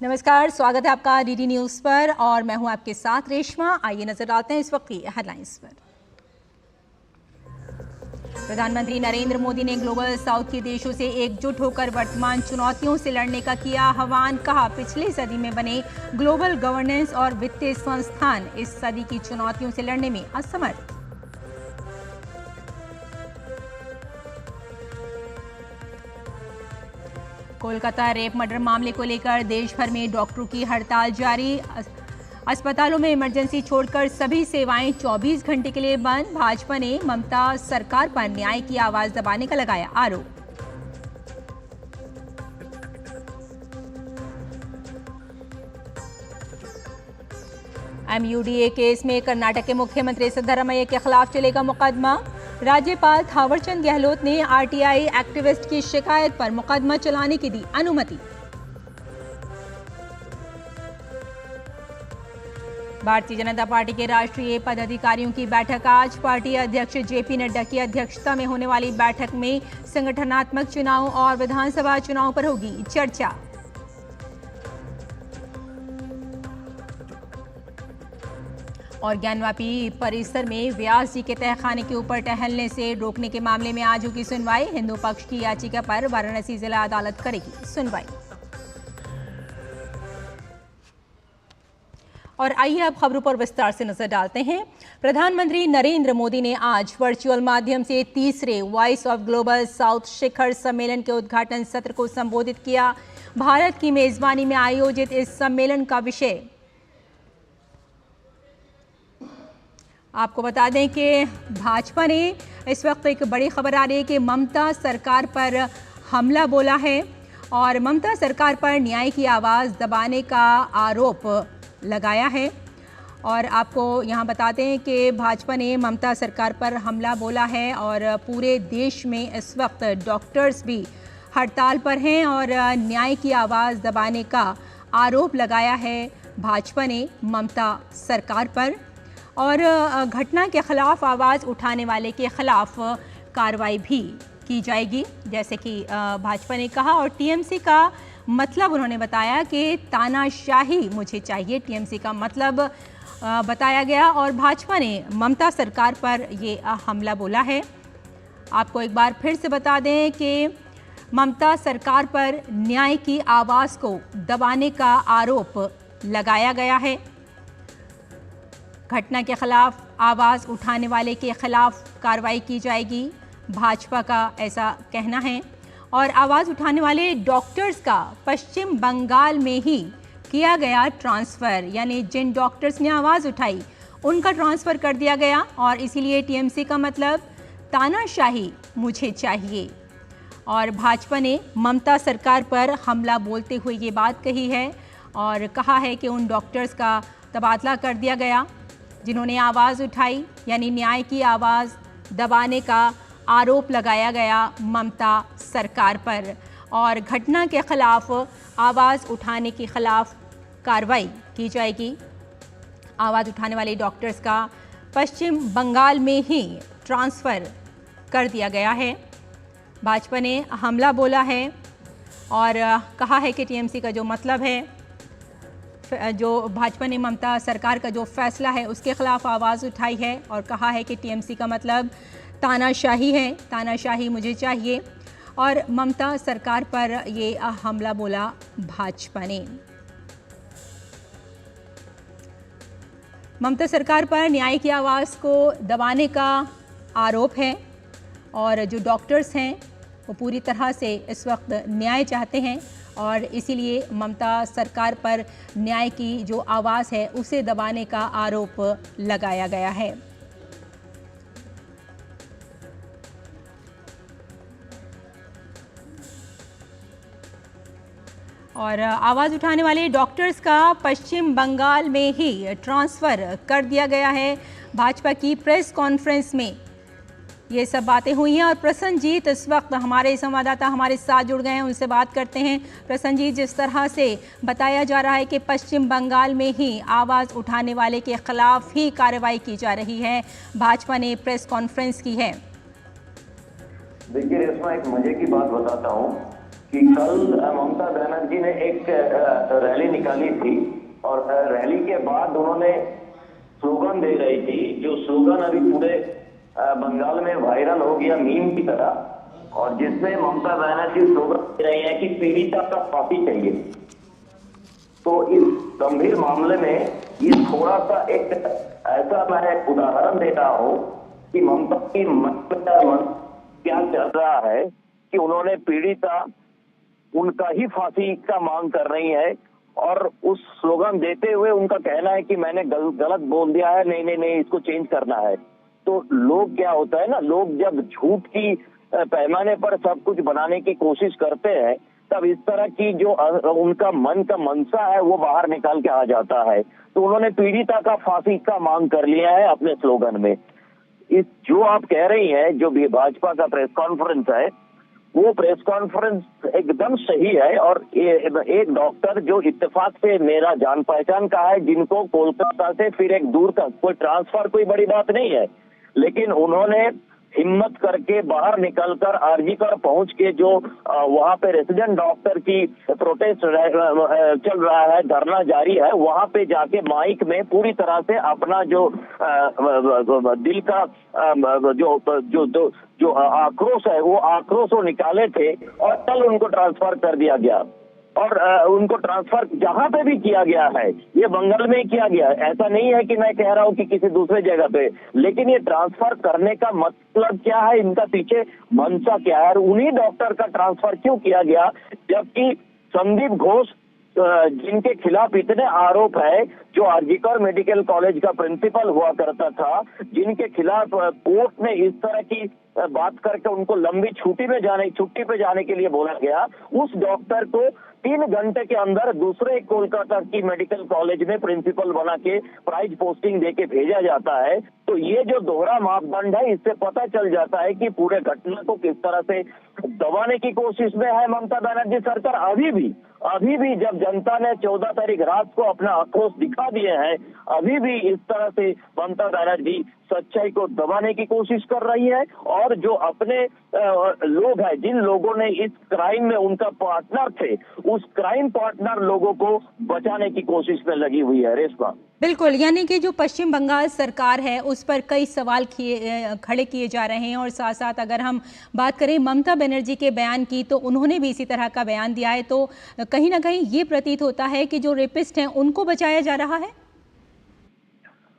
नमस्कार, स्वागत है आपका डीडी न्यूज़ पर और मैं हूं आपके साथ रेशमा। आइए नजर डालते हैं इस वक्त की हेडलाइंस पर। प्रधानमंत्री नरेंद्र मोदी ने ग्लोबल साउथ के देशों से एकजुट होकर वर्तमान चुनौतियों से लड़ने का किया आह्वान। कहा, पिछली सदी में बने ग्लोबल गवर्नेंस और वित्तीय संस्थान इस सदी की चुनौतियों से लड़ने में असमर्थ। कोलकाता रेप मर्डर मामले को लेकर देश भर में डॉक्टरों की हड़ताल जारी। अस्पतालों में इमरजेंसी छोड़कर सभी सेवाएं 24 घंटे के लिए बंद। भाजपा ने ममता सरकार पर न्याय की आवाज दबाने का लगाया आरोप। MUDA केस में कर्नाटक के मुख्यमंत्री सिद्धरामैया के खिलाफ चलेगा मुकदमा। राज्यपाल थावरचंद गहलोत ने RTI एक्टिविस्ट की शिकायत पर मुकदमा चलाने की दी अनुमति। भारतीय जनता पार्टी के राष्ट्रीय पदाधिकारियों की बैठक आज। पार्टी अध्यक्ष JP नड्डा की अध्यक्षता में होने वाली बैठक में संगठनात्मक चुनाव और विधानसभा चुनाव पर होगी चर्चा। और ज्ञानवापी परिसर में व्यास जी के तहखाने के ऊपर टहलने से रोकने के मामले में आज होगी सुनवाई। हिंदू पक्ष की याचिका पर वाराणसी जिला अदालत करेगी सुनवाई। और आइए अब खबरों पर विस्तार से नजर डालते हैं। प्रधानमंत्री नरेंद्र मोदी ने आज वर्चुअल माध्यम से तीसरे वॉइस ऑफ ग्लोबल साउथ शिखर सम्मेलन के उद्घाटन सत्र को संबोधित किया। भारत की मेजबानी में आयोजित इस सम्मेलन का विषय, आपको बता दें कि भाजपा ने इस वक्त एक बड़ी खबर आ रही है कि ममता सरकार पर हमला बोला है और ममता सरकार पर न्याय की आवाज़ दबाने का आरोप लगाया है। और आपको यहाँ बताते हैं कि भाजपा ने ममता सरकार पर हमला बोला है और पूरे देश में इस वक्त डॉक्टर्स भी हड़ताल पर हैं और न्याय की आवाज़ दबाने का आरोप लगाया है भाजपा ने ममता सरकार पर। और घटना के खिलाफ आवाज़ उठाने वाले के खिलाफ कार्रवाई भी की जाएगी, जैसे कि भाजपा ने कहा। और TMC का मतलब उन्होंने बताया कि तानाशाही मुझे चाहिए, TMC का मतलब बताया गया। और भाजपा ने ममता सरकार पर ये हमला बोला है। आपको एक बार फिर से बता दें कि ममता सरकार पर न्याय की आवाज़ को दबाने का आरोप लगाया गया है। घटना के खिलाफ आवाज़ उठाने वाले के खिलाफ कार्रवाई की जाएगी, भाजपा का ऐसा कहना है। और आवाज़ उठाने वाले डॉक्टर्स का पश्चिम बंगाल में ही किया गया ट्रांसफ़र, यानी जिन डॉक्टर्स ने आवाज़ उठाई उनका ट्रांसफ़र कर दिया गया। और इसीलिए TMC का मतलब तानाशाही मुझे चाहिए। और भाजपा ने ममता सरकार पर हमला बोलते हुए ये बात कही है और कहा है कि उन डॉक्टर्स का तबादला कर दिया गया जिन्होंने आवाज़ उठाई, यानी न्याय की आवाज़ दबाने का आरोप लगाया गया ममता सरकार पर। और घटना के खिलाफ आवाज़ उठाने के खिलाफ कार्रवाई की जाएगी। आवाज़ उठाने वाले डॉक्टर्स का पश्चिम बंगाल में ही ट्रांसफ़र कर दिया गया है। भाजपा ने हमला बोला है और कहा है कि TMC का जो मतलब है, जो भाजपा ने ममता सरकार का जो फैसला है उसके खिलाफ आवाज़ उठाई है और कहा है कि TMC का मतलब तानाशाही है, तानाशाही मुझे चाहिए। और ममता सरकार पर ये हमला बोला भाजपा ने। ममता सरकार पर न्याय की आवाज़ को दबाने का आरोप है और जो डॉक्टर्स हैं वो पूरी तरह से इस वक्त न्याय चाहते हैं और इसीलिए ममता सरकार पर न्याय की जो आवाज़ है उसे दबाने का आरोप लगाया गया है। और आवाज़ उठाने वाले डॉक्टर्स का पश्चिम बंगाल में ही ट्रांसफ़र कर दिया गया है। भाजपा की प्रेस कॉन्फ्रेंस में ये सब बातें हुई हैं और प्रसन्नजीत इस वक्त हमारे संवाददाता हमारे साथ जुड़ गए हैं, उनसे बात करते हैं। प्रसन्नजीत, जिस तरह से बताया जा रहा है कि पश्चिम बंगाल में ही आवाज़ उठाने वाले के खिलाफ ही कार्रवाई की जा रही है, भाजपा ने प्रेस कॉन्फ्रेंस की है। देखिए रेशमा, एक मजे की बात बताता हूँ कि कल ममता बनर्जी ने एक रैली निकाली थी और रैली के बाद उन्होंने स्लोगन दे रही थी, जो स्लोगन अभी पूरे बंगाल में वायरल हो गया मीम की तरह, और जिसमें ममता बनर्जी स्लोगन दे रही है कि पीड़िता का फांसी चाहिए। तो इस गंभीर मामले में ये थोड़ा सा एक ऐसा मैं उदाहरण देता हूं कि ममता की मन क्या चल रहा है कि उन्होंने पीड़िता उनका ही फांसी का मांग कर रही है, और उस स्लोगन देते हुए उनका कहना है कि मैंने गलत बोल दिया है, नहीं नहीं नहीं, इसको चेंज करना है। तो लोग क्या होता है ना, लोग जब झूठ की पैमाने पर सब कुछ बनाने की कोशिश करते हैं, तब इस तरह की जो उनका मन का मनसा है वो बाहर निकाल के आ जाता है। तो उन्होंने पीड़िता का फांसी का मांग कर लिया है अपने स्लोगन में। इस जो आप कह रही हैं, जो भी भाजपा का प्रेस कॉन्फ्रेंस है, वो प्रेस कॉन्फ्रेंस एकदम सही है। और एक डॉक्टर जो इत्तेफाक से मेरा जान पहचान का है, जिनको कोलकाता से फिर एक दूर का कोई ट्रांसफर कोई बड़ी बात नहीं है, लेकिन उन्होंने हिम्मत करके बाहर निकलकर आरजी कर पहुंच के जो वहां पे रेसिडेंट डॉक्टर की प्रोटेस्ट चल रहा है, धरना जारी है, वहां पे जाके माइक में पूरी तरह से अपना जो दिल का जो आक्रोश है वो आक्रोश वो निकाले थे, और कल उनको ट्रांसफर कर दिया गया। और उनको ट्रांसफर जहां पे भी किया गया है, ये बंगाल में ही किया गया है। ऐसा नहीं है कि मैं कह रहा हूं कि किसी दूसरे जगह पे, लेकिन ये ट्रांसफर करने का मतलब क्या है, इनका पीछे मंशा क्या है, और उन्हीं डॉक्टर का ट्रांसफर क्यों किया गया, जबकि संदीप घोष जिनके खिलाफ इतने आरोप है, जो आरजीकर मेडिकल कॉलेज का प्रिंसिपल हुआ करता था, जिनके खिलाफ कोर्ट ने इस तरह की बात करके उनको लंबी छुट्टी पे जाने के लिए बोला गया, उस डॉक्टर को 3 घंटे के अंदर दूसरे कोलकाता की मेडिकल कॉलेज में प्रिंसिपल बना के प्राइज पोस्टिंग देके भेजा जाता है। तो ये जो दोहरा मापदंड है, इससे पता चल जाता है कि पूरे घटना को किस तरह से दबाने की कोशिश में है ममता बनर्जी सरकार। अभी भी जब जनता ने 14 तारीख रात को अपना आक्रोश दिखा दिए हैं, अभी भी इस तरह से ममता बनर्जी सच्चाई को दबाने की कोशिश कर रही है, और जो अपने लोग हैं, जिन लोगों ने इस क्राइम में उनका पार्टनर थे, उस क्राइम पार्टनर लोगों को बचाने की कोशिश में लगी हुई है। रेशमा, बिल्कुल, यानी कि जो पश्चिम बंगाल सरकार है उस पर कई सवाल खड़े किए जा रहे हैं, और साथ साथ अगर हम बात करें ममता बनर्जी के बयान की, तो उन्होंने भी इसी तरह का बयान दिया है। तो कहीं ना कहीं ये प्रतीत होता है कि जो रेपिस्ट हैं उनको बचाया जा रहा है।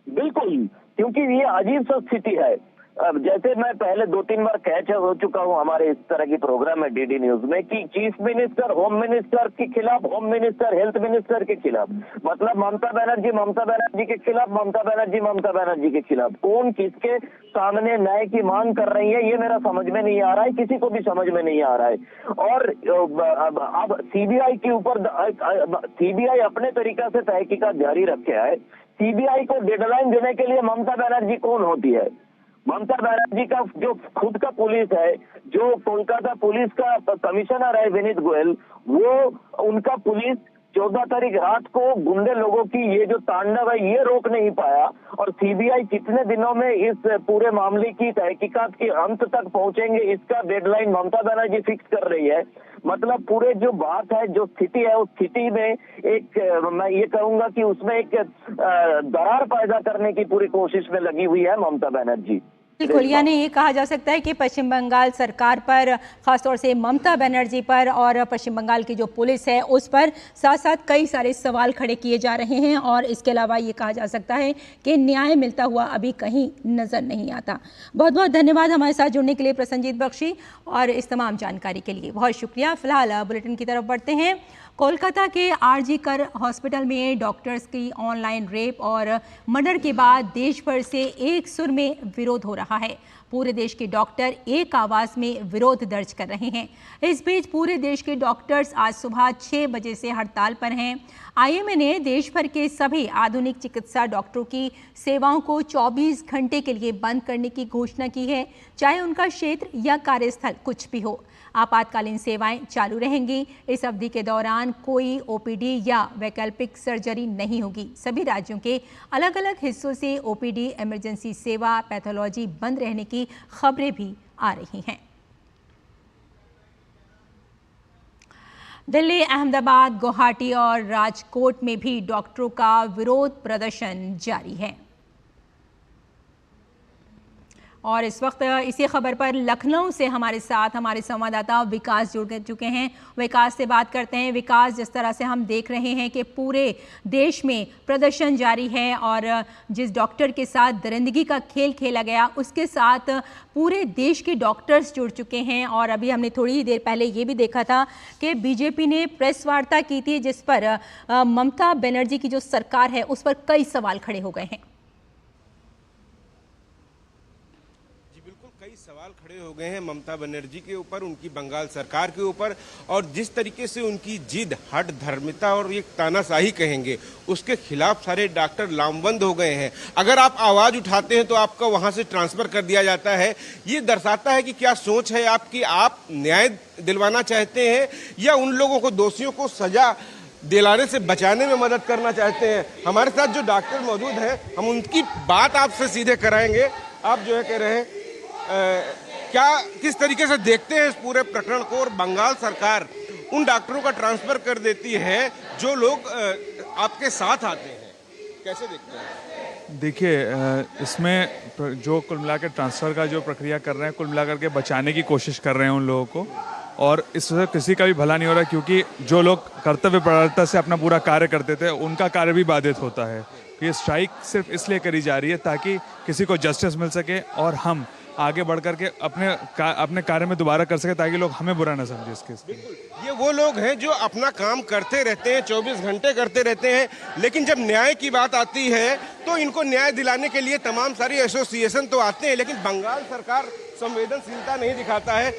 बिल्कुल, क्योंकि ये अजीब सा स्थिति है। अब जैसे मैं पहले 2-3 बार कह हो चुका हूं हमारे इस तरह की प्रोग्राम में डीडी न्यूज में, कि चीफ मिनिस्टर होम मिनिस्टर के खिलाफ, होम मिनिस्टर हेल्थ मिनिस्टर के खिलाफ, मतलब ममता बनर्जी के खिलाफ, ममता बनर्जी के खिलाफ, कौन किसके सामने न्याय की मांग कर रही है, ये मेरा समझ में नहीं आ रहा है, किसी को भी समझ में नहीं आ रहा है। और अब सीबीआई के ऊपर सीबीआई अपने तरीका से तहकीकात जारी रखे है। सीबीआई को डेडलाइन देने के लिए ममता बनर्जी कौन होती है? ममता बनर्जी का जो खुद का पुलिस है, जो कोलकाता पुलिस का कमिश्नर है विनीत गोयल, वो उनका पुलिस 14 तारीख रात को गुंडे लोगों की ये जो तांडव है ये रोक नहीं पाया, और सीबीआई कितने दिनों में इस पूरे मामले की तहकीकात के अंत तक पहुंचेंगे, इसका डेडलाइन ममता बनर्जी फिक्स कर रही है। मतलब पूरे जो बात है, जो स्थिति है, उस स्थिति में एक मैं ये कहूंगा कि उसमें एक दरार पैदा करने की पूरी कोशिश में लगी हुई है ममता बनर्जी। बिल्कुल, यानी ये कहा जा सकता है कि पश्चिम बंगाल सरकार पर, खासतौर से ममता बनर्जी पर और पश्चिम बंगाल की जो पुलिस है उस पर साथ साथ कई सारे सवाल खड़े किए जा रहे हैं, और इसके अलावा ये कहा जा सकता है कि न्याय मिलता हुआ अभी कहीं नज़र नहीं आता। बहुत बहुत धन्यवाद हमारे साथ जुड़ने के लिए प्रसन्नजीत बख्शी, और इस तमाम जानकारी के लिए बहुत शुक्रिया। फिलहाल बुलेटिन की तरफ बढ़ते हैं। कोलकाता के आरजी कर हॉस्पिटल में डॉक्टर्स की ऑनलाइन रेप और मर्डर के बाद देश भर से एक सुर में विरोध हो रहा है। पूरे देश के डॉक्टर एक आवाज़ में विरोध दर्ज कर रहे हैं। इस बीच पूरे देश के डॉक्टर्स आज सुबह 6 बजे से हड़ताल पर हैं। आईएमए ने देश भर के सभी आधुनिक चिकित्सा डॉक्टरों की सेवाओं को 24 घंटे के लिए बंद करने की घोषणा की है, चाहे उनका क्षेत्र या कार्यस्थल कुछ भी हो। आपातकालीन सेवाएं चालू रहेंगी। इस अवधि के दौरान कोई ओपीडी या वैकल्पिक सर्जरी नहीं होगी। सभी राज्यों के अलग अलग हिस्सों से ओपीडी, इमरजेंसी सेवा, पैथोलॉजी बंद रहने की खबरें भी आ रही हैं। दिल्ली, अहमदाबाद, गुवाहाटी और राजकोट में भी डॉक्टरों का विरोध प्रदर्शन जारी है। और इस वक्त इसी खबर पर लखनऊ से हमारे साथ हमारे संवाददाता विकास जुड़ चुके हैं। विकास से बात करते हैं। विकास, जिस तरह से हम देख रहे हैं कि पूरे देश में प्रदर्शन जारी है और जिस डॉक्टर के साथ दरिंदगी का खेल खेला गया उसके साथ पूरे देश के डॉक्टर्स जुड़ चुके हैं। और अभी हमने थोड़ी ही देर पहले ये भी देखा था कि बीजेपी ने प्रेस वार्ता की थी जिस पर ममता बनर्जी की जो सरकार है उस पर कई सवाल खड़े हो गए हैं। कई सवाल खड़े हो गए हैं ममता बनर्जी के ऊपर, उनकी बंगाल सरकार के ऊपर, और जिस तरीके से उनकी जिद, हट धर्मिता और ये तानाशाही कहेंगे उसके खिलाफ सारे डॉक्टर लामबंद हो गए हैं। अगर आप आवाज उठाते हैं तो आपका वहां से ट्रांसफर कर दिया जाता है। ये दर्शाता है कि क्या सोच है आपकी, आप न्याय दिलवाना चाहते हैं या उन लोगों को, दोषियों को सजा दिलाने से बचाने में मदद करना चाहते हैं। हमारे साथ जो डॉक्टर मौजूद हैं हम उनकी बात आपसे सीधे कराएंगे। आप जो है कह रहे हैं क्या किस तरीके से देखते हैं इस पूरे प्रकरण को, और बंगाल सरकार उन डॉक्टरों का ट्रांसफर कर देती है जो लोग आपके साथ आते हैं, कैसे देखते हैं? देखिए, इसमें जो कुल मिलाकर ट्रांसफर का जो प्रक्रिया कर रहे हैं, कुल मिलाकर के बचाने की कोशिश कर रहे हैं उन लोगों को, और इससे किसी का भी भला नहीं हो रहा, क्योंकि जो लोग कर्तव्य परायणता से अपना पूरा कार्य करते थे उनका कार्य भी बाधित होता है। ये स्ट्राइक सिर्फ इसलिए करी जा रही है ताकि किसी को जस्टिस मिल सके और हम आगे बढ़ करके अपने कार्य में दोबारा कर सके, ताकि लोग हमें बुरा न समझे इसके। बिल्कुल, ये वो लोग हैं जो अपना काम करते रहते हैं, 24 घंटे करते रहते हैं, लेकिन जब न्याय की बात आती है तो इनको न्याय दिलाने के लिए तमाम सारी एसोसिएशन तो आते हैं, लेकिन बंगाल सरकार संवेदनशीलता नहीं दिखाता है।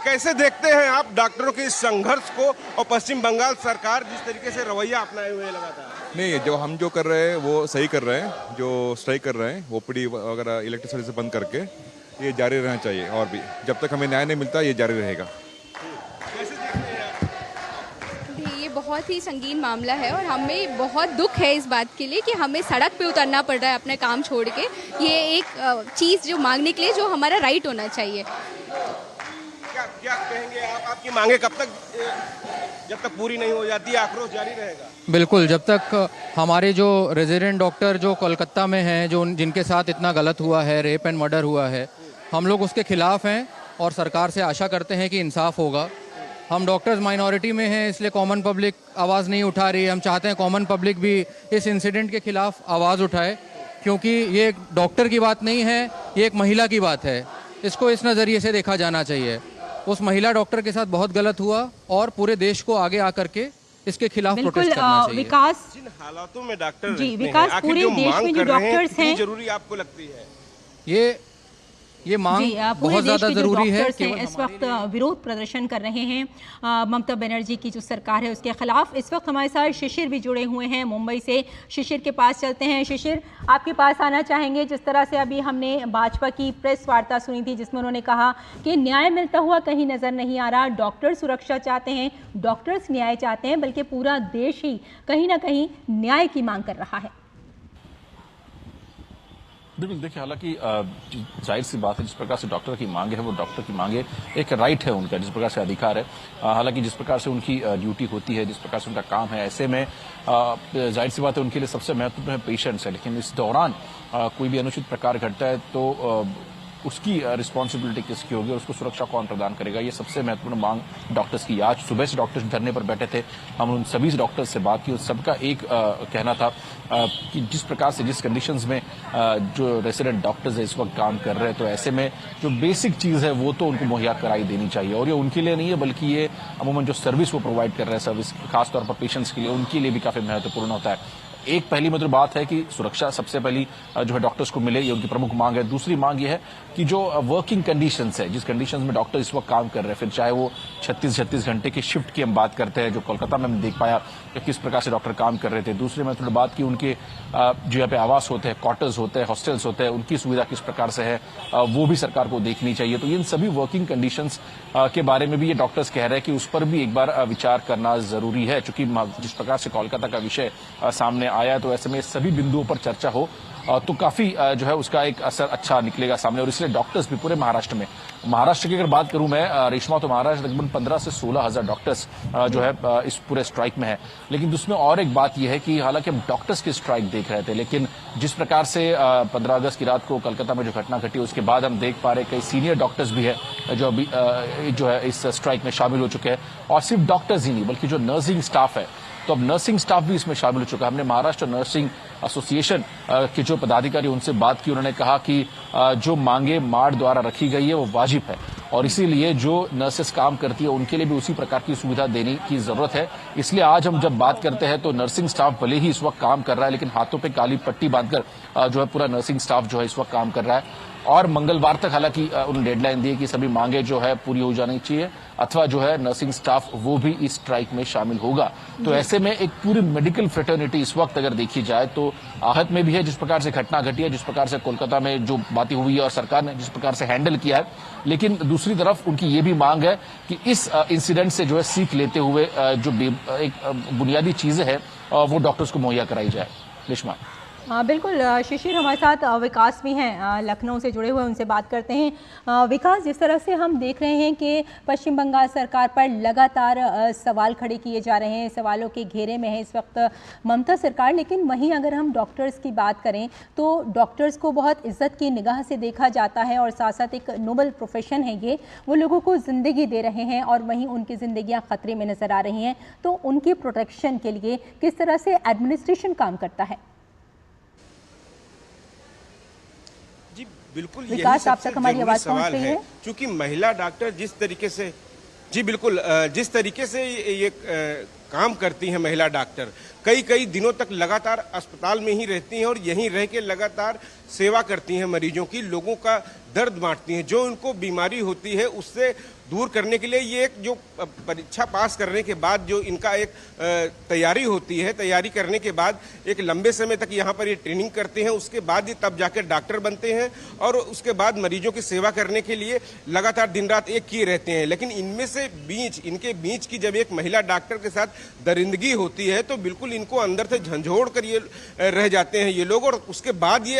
कैसे देखते हैं आप डॉक्टरों के इस संघर्ष को और पश्चिम बंगाल सरकार जिस तरीके से रवैया अपनाए हुए है लगातार? नहीं, जो हम जो कर रहे हैं वो सही कर रहे हैं। जो स्ट्राइक कर रहे हैं ओपीडी वगैरह इलेक्ट्रिसिटी से बंद करके ये जारी रहना चाहिए, और भी जब तक हमें न्याय नहीं मिलता ये जारी रहेगा। ये बहुत ही संगीन मामला है और हमें बहुत दुख है इस बात के लिए कि हमें सड़क पे उतरना पड़ रहा है अपने काम छोड़ के, ये एक चीज़ जो मांगने के लिए जो हमारा राइट होना चाहिए। क्या कहेंगे आप, आपकी मांगे कब तक, जब तक पूरी नहीं हो जाती आक्रोश जारी रहेगा? बिल्कुल, जब तक हमारे जो रेजिडेंट डॉक्टर जो कोलकाता में हैं, जो जिनके साथ इतना गलत हुआ है, रेप एंड मर्डर हुआ है, हम लोग उसके खिलाफ हैं और सरकार से आशा करते हैं कि इंसाफ होगा। हम डॉक्टर्स माइनॉरिटी में हैं, इसलिए कॉमन पब्लिक आवाज़ नहीं उठा रही है। हम चाहते हैं कॉमन पब्लिक भी इस इंसिडेंट के खिलाफ आवाज़ उठाए, क्योंकि ये एक डॉक्टर की बात नहीं है, ये एक महिला की बात है। इसको इस नज़रिए से देखा जाना चाहिए। उस महिला डॉक्टर के साथ बहुत गलत हुआ और पूरे देश को आगे आकर के इसके खिलाफ प्रोटेस्ट करना चाहिए। विकास, जिन हालातों में डॉक्टर जी विकास, पूरे देश में जो डॉक्टर्स हैं, जरूरी आपको लगती है ये मांग बहुत ज्यादा जरूरी है। इस वक्त विरोध प्रदर्शन कर रहे हैं ममता बनर्जी की जो सरकार है उसके खिलाफ। इस वक्त हमारे साथ शिशिर भी जुड़े हुए हैं मुंबई से। शिशिर के पास चलते हैं। शिशिर, आपके पास आना चाहेंगे। जिस तरह से अभी हमने भाजपा की प्रेस वार्ता सुनी थी जिसमें उन्होंने कहा कि न्याय मिलता हुआ कहीं नजर नहीं आ रहा, डॉक्टर सुरक्षा चाहते हैं, डॉक्टर्स न्याय चाहते हैं, बल्कि पूरा देश ही कहीं ना कहीं न्याय की मांग कर रहा है। बिल्कुल, देखिए, हालांकि जाहिर सी बात है, जिस प्रकार से डॉक्टर की मांग है वो डॉक्टर की मांग है, एक राइट है उनका, जिस प्रकार से अधिकार है। हालांकि जिस प्रकार से उनकी ड्यूटी होती है, जिस प्रकार से उनका काम है, ऐसे में जाहिर सी बात है उनके लिए सबसे महत्वपूर्ण है पेशेंट्स है। लेकिन इस दौरान कोई भी अनुचित प्रकार घटता है तो उसकी रिस्पॉन्सिबिलिटी किसकी होगी और उसको सुरक्षा कौन प्रदान करेगा, ये सबसे महत्वपूर्ण मांग डॉक्टर्स की। आज सुबह से डॉक्टर्स धरने पर बैठे थे, हम उन सभी डॉक्टर्स से बात की और सबका एक कहना था कि जिस प्रकार से, जिस कंडीशंस में जो रेसिडेंट डॉक्टर्स है इस वक्त काम कर रहे हैं, तो ऐसे में जो बेसिक चीज़ है वो तो उनको मुहैया कराई देनी चाहिए। और ये उनके लिए नहीं है, बल्कि ये अमूमन जो सर्विस वो प्रोवाइड कर रहे हैं, सर्विस खासतौर पर पेशेंट्स के लिए, उनके लिए भी काफ़ी महत्वपूर्ण होता है। एक पहली मतलब बात है कि सुरक्षा सबसे पहली जो है डॉक्टर्स को मिले, ये उनकी प्रमुख मांग है। दूसरी मांग ये है कि जो वर्किंग कंडीशंस है, जिस कंडीशंस में डॉक्टर इस वक्त काम कर रहे हैं, फिर चाहे वो 36 घंटे की शिफ्ट की हम बात करते हैं, जो कोलकाता में हमने देख पाया कि किस प्रकार से डॉक्टर काम कर रहे थे। दूसरी मैं थोड़ी बात की उनके जो यहाँ पे आवास होते हैं, क्वार्टर्स होते हैं, हॉस्टल्स होते हैं, उनकी सुविधा किस प्रकार से है वो भी सरकार को देखनी चाहिए। तो इन सभी वर्किंग कंडीशंस के बारे में भी ये डॉक्टर्स कह रहे हैं कि उस पर भी एक बार विचार करना जरूरी है, चूंकि जिस प्रकार से कोलकाता का विषय सामने आया है, तो ऐसे में सभी बिंदुओं पर चर्चा हो तो काफी जो है उसका एक असर अच्छा निकलेगा सामने। और इसलिए डॉक्टर्स भी पूरे महाराष्ट्र में, महाराष्ट्र की अगर बात करूं मैं रेशमा, तो महाराष्ट्र तकरीबन 15 से 16 हजार डॉक्टर्स जो है इस पूरे स्ट्राइक में है। लेकिन उसमें और एक बात यह है कि हालांकि हम डॉक्टर्स की स्ट्राइक देख रहे थे, लेकिन जिस प्रकार से 15 अगस्त की रात को कोलकाता में जो घटना घटी उसके बाद हम देख पा रहे कई सीनियर डॉक्टर्स भी है जो अभी जो है इस स्ट्राइक में शामिल हो चुके हैं। और सिर्फ डॉक्टर्स ही नहीं बल्कि जो नर्सिंग स्टाफ है, तो अब नर्सिंग स्टाफ भी इसमें शामिल हो चुका है। हमने महाराष्ट्र नर्सिंग एसोसिएशन के जो पदाधिकारी उनसे बात की, उन्होंने कहा कि जो मांगे मार्ड द्वारा रखी गई है वो वाजिब है और इसीलिए जो नर्सेस काम करती है उनके लिए भी उसी प्रकार की सुविधा देने की जरूरत है। इसलिए आज हम जब बात करते हैं तो नर्सिंग स्टाफ भले ही इस वक्त काम कर रहा है, लेकिन हाथों पे काली पट्टी बांधकर जो है पूरा नर्सिंग स्टाफ जो है इस वक्त काम कर रहा है। और मंगलवार तक हालांकि उन्होंने डेडलाइन दी है कि सभी मांगे जो है पूरी हो जानी चाहिए, अथवा जो है नर्सिंग स्टाफ वो भी इस स्ट्राइक में शामिल होगा। तो ऐसे में एक पूरी मेडिकल फ्रेटर्निटी इस वक्त अगर देखी जाए तो आहत में भी है जिस प्रकार से घटना घटी है, जिस प्रकार से कोलकाता में जो बातें हुई है और सरकार ने जिस प्रकार से हैंडल किया है। लेकिन दूसरी तरफ उनकी ये भी मांग है कि इस इंसिडेंट से जो है सीख लेते हुए जो एक बुनियादी चीजें हैं वो डॉक्टर्स को मुहैया कराई जाए। रेशमा। हाँ बिल्कुल, शिशिर हमारे साथ विकास भी हैं लखनऊ से जुड़े हुए, उनसे बात करते हैं। विकास, जिस तरह से हम देख रहे हैं कि पश्चिम बंगाल सरकार पर लगातार सवाल खड़े किए जा रहे हैं, सवालों के घेरे में है इस वक्त ममता सरकार, लेकिन वहीं अगर हम डॉक्टर्स की बात करें तो डॉक्टर्स को बहुत इज्जत की निगाह से देखा जाता है और साथ साथ एक नोबल प्रोफेशन है ये, वो लोगों को ज़िंदगी दे रहे हैं और वहीं उनकी ज़िंदगियाँ ख़तरे में नज़र आ रही हैं। तो उनकी प्रोटेक्शन के लिए किस तरह से एडमिनिस्ट्रेशन काम करता है? जी बिल्कुल, विकास, आप तक हमारी आवाज पहुंच रही है? क्योंकि महिला डॉक्टर जिस तरीके से, जी बिल्कुल, जिस तरीके से ये काम करती हैं महिला डॉक्टर, कई दिनों तक लगातार अस्पताल में ही रहती हैं और यहीं रह के लगातार सेवा करती हैं, मरीजों की, लोगों का दर्द बांटती हैं, जो उनको बीमारी होती है उससे दूर करने के लिए ये एक जो परीक्षा पास करने के बाद जो इनका एक तैयारी होती है, तैयारी करने के बाद एक लंबे समय तक यहाँ पर ये ट्रेनिंग करते हैं, उसके बाद ये तब जाकर डॉक्टर बनते हैं और उसके बाद मरीजों की सेवा करने के लिए लगातार दिन रात एक किए रहते हैं। लेकिन इनमें से इनके बीच की जब एक महिला डॉक्टर के साथ दरिंदगी होती है तो बिल्कुल इनको अंदर से झंझोड़ कर ये रह जाते हैं ये लोग, और उसके बाद ये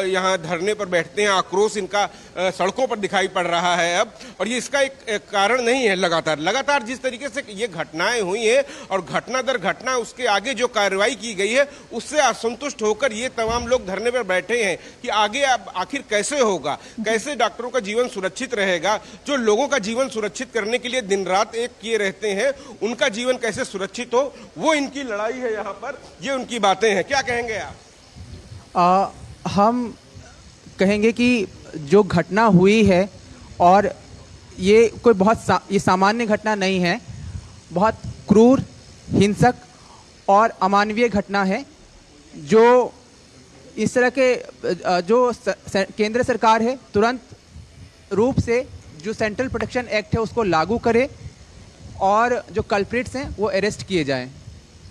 यहाँ धरने पर बैठते हैं। आक्रोश इनका सड़कों पर दिखाई पड़ रहा है अब, और ये इसका एक कारण नहीं है। लगातार जिस तरीके से ये घटनाएं हुई हैं और घटना दर घटना उसके आगे जो कार्रवाई की गई है उससे असंतुष्ट होकर ये तमाम लोग धरने पर बैठे हैं कि आगे अब आखिर कैसे होगा, कैसे डॉक्टरों का जीवन सुरक्षित रहेगा। जो लोगों का जीवन सुरक्षित करने के लिए दिन रात एक किए रहते हैं, उनका जीवन कैसे सुरक्षित हो, वो इनकी लड़ाई है यहाँ पर, ये उनकी बातें हैं। क्या कहेंगे आप? हम कहेंगे कि जो घटना हुई है और ये कोई ये सामान्य घटना नहीं है, बहुत क्रूर, हिंसक और अमानवीय घटना है। जो इस तरह के जो केंद्र सरकार है तुरंत रूप से जो सेंट्रल प्रोटेक्शन एक्ट है उसको लागू करे और जो कल्प्रिट्स हैं वो अरेस्ट किए जाएं।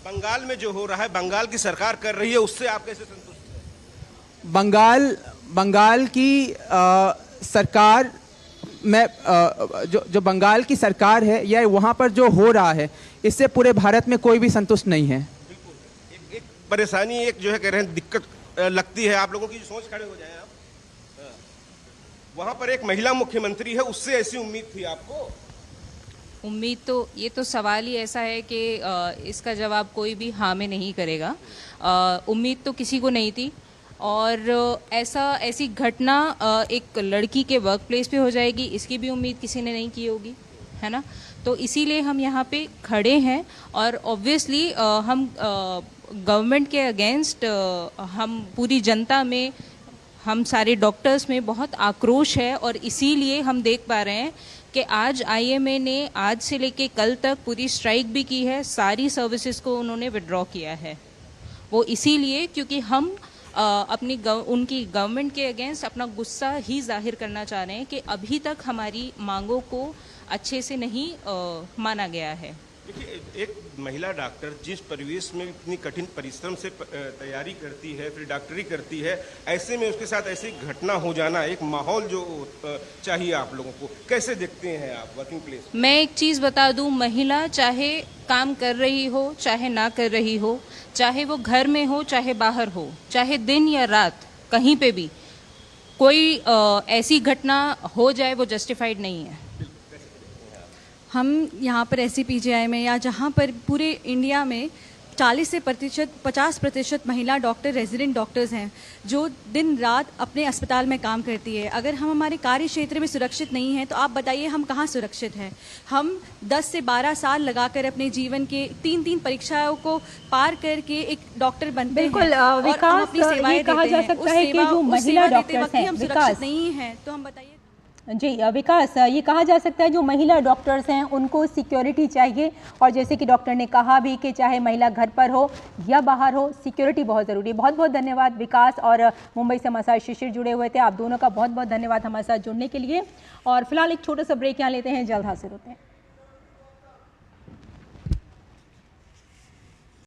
बंगाल में जो हो रहा है, बंगाल की सरकार कर रही है, उससे आप कैसे संतुष्ट हैं? बंगाल की सरकार में जो बंगाल की सरकार है या वहाँ पर जो हो रहा है, इससे पूरे भारत में कोई भी संतुष्ट नहीं है। एक परेशानी, एक जो है कह रहे हैं दिक्कत लगती है आप लोगों की, सोच खड़े हो जाए आप। वहाँ पर एक महिला मुख्यमंत्री है, उससे ऐसी उम्मीद थी आपको? उम्मीद तो, ये तो सवाल ही ऐसा है कि इसका जवाब कोई भी हाँ में नहीं करेगा। उम्मीद तो किसी को नहीं थी और ऐसी घटना एक लड़की के वर्क प्लेस पे हो जाएगी, इसकी भी उम्मीद किसी ने नहीं की होगी, है ना। तो इसीलिए हम यहाँ पे खड़े हैं और ऑब्वियसली हम गवर्नमेंट के अगेंस्ट, हम पूरी जनता में, हम सारे डॉक्टर्स में बहुत आक्रोश है और इसीलिए हम देख पा रहे हैं कि आज आईएमए ने आज से लेके कल तक पूरी स्ट्राइक भी की है, सारी सर्विसेज को उन्होंने विड्रॉ किया है। वो इसीलिए क्योंकि हम उनकी गवर्नमेंट के अगेंस्ट अपना गुस्सा ही जाहिर करना चाह रहे हैं कि अभी तक हमारी मांगों को अच्छे से नहीं माना गया है। देखिए, एक महिला डॉक्टर जिस परिवेश में इतनी कठिन परिश्रम से तैयारी करती है, फिर डॉक्टरी करती है, ऐसे में उसके साथ ऐसी घटना हो जाना, एक माहौल जो चाहिए आप लोगों को, कैसे देखते हैं आप वर्किंग प्लेस? मैं एक चीज़ बता दूं, महिला चाहे काम कर रही हो चाहे ना कर रही हो, चाहे वो घर में हो चाहे बाहर हो, चाहे दिन या रात, कहीं पे भी कोई ऐसी घटना हो जाए वो जस्टिफाइड नहीं है। हम यहाँ पर SCPGI में या जहाँ पर पूरे इंडिया में 50% महिला डॉक्टर रेजिडेंट डॉक्टर्स हैं जो दिन रात अपने अस्पताल में काम करती है। अगर हम हमारे कार्य क्षेत्र में सुरक्षित नहीं हैं तो आप बताइए हम कहाँ सुरक्षित हैं। हम 10 से 12 साल लगाकर अपने जीवन के 3 परीक्षाओं को पार करके एक डॉक्टर बनते हैं। बिल्कुल विकास, ये कहा जा सकता है कि जो महिला डॉक्टर्स हैं, हम सुरक्षित नहीं हैं, तो हम बताइए। जी विकास, ये कहा जा सकता है जो महिला डॉक्टर्स हैं उनको सिक्योरिटी चाहिए, और जैसे कि डॉक्टर ने कहा भी कि चाहे महिला घर पर हो या बाहर हो, सिक्योरिटी बहुत ज़रूरी है। बहुत बहुत धन्यवाद विकास, और मुंबई से हमारे साथ शिशिर जुड़े हुए थे। आप दोनों का बहुत बहुत धन्यवाद हमारे साथ जुड़ने के लिए। और फिलहाल एक छोटा सा ब्रेक यहाँ लेते हैं, जल्द हाजिर होते हैं।